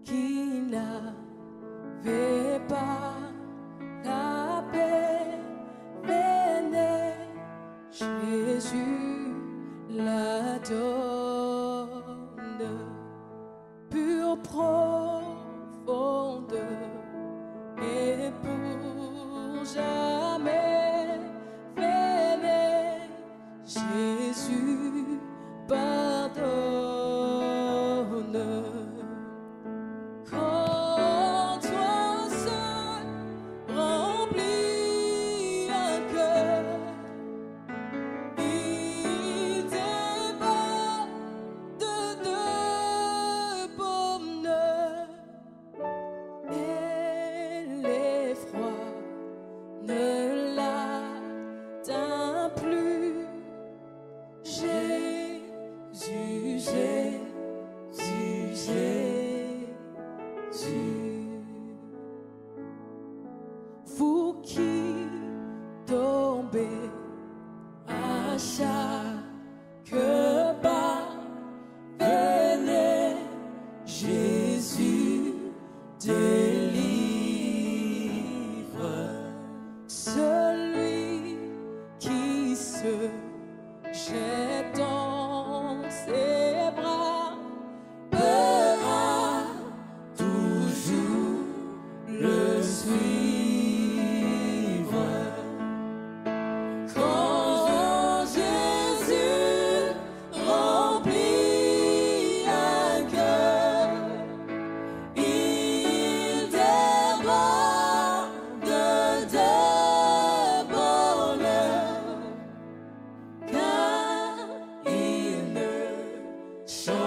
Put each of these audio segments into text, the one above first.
qui n'avait pas la paix, venez, Jésus la donne, pure profonde et pour jamais, venez, Jésus pardonne. Quand toi seul remplis un cœur, il déborde de bonheur et l'effroi ne l'atteint plus. Jésus, Jésus, Jésus. Vous qui tombez à chaque pas, venez, Jésus délivre. Celui qui se jette dans ses bras pourra toujours le suivre. Quand Jésus remplit un cœur, il déborde de bonheur, car il ne chancelle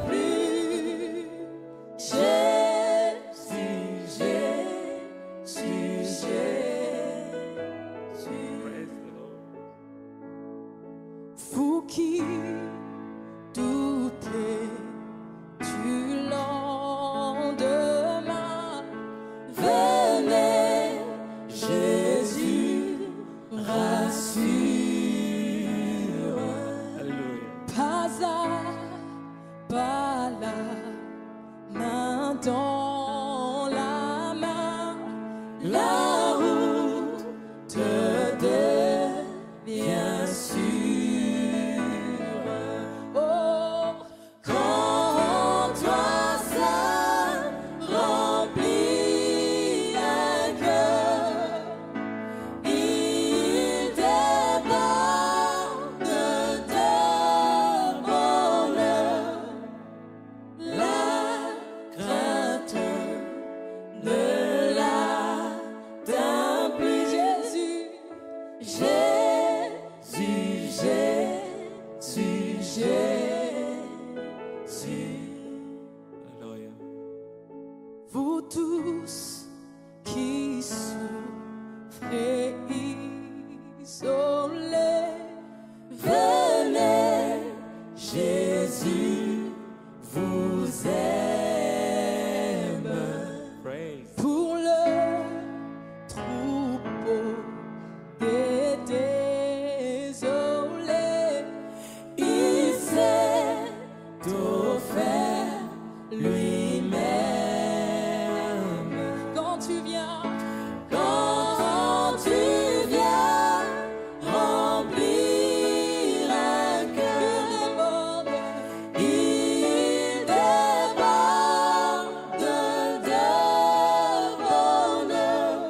plus. Jésus, Jésus, Jésus. Vous qui doutez du lendemain, venez, Jésus rassure. Pas à pas la main dans la main, la route devient sûre. Oh, quand toi seul remplis un cœur, il déborde de bonheur. La crainte ne l'atteint plus. Jésus, Jésus, Jésus, Jésus. Alléluia. Vous tous qui souffrez isolés, venez, Jésus vous aime. Praise. Pour le troupeau des désolés, il s'est offert lui-même. Quand tu viens remplir un cœur, il déborde de bonheur.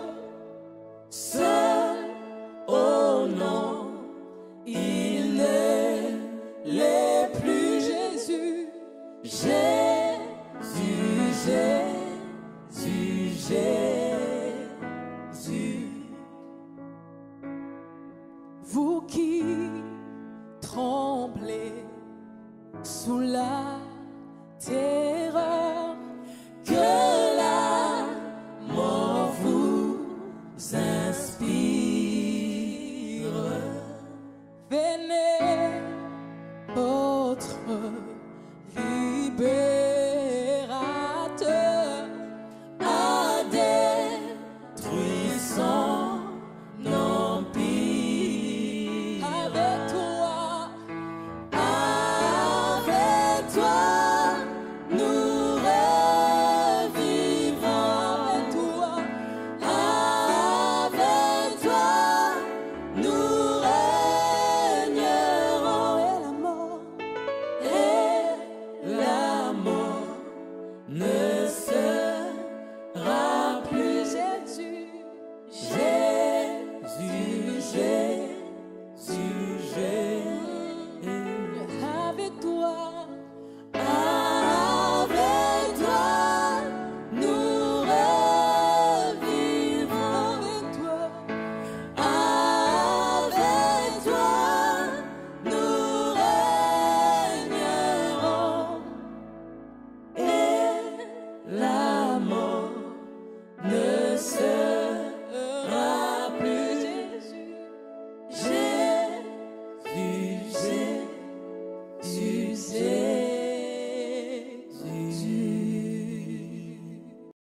Seul au nom, il ne l'est plus. Jésus, Jésus, Jésus, Jésus. Vous qui tremblez sous la terreur que la mort vous inspire, venez, votre libérateur.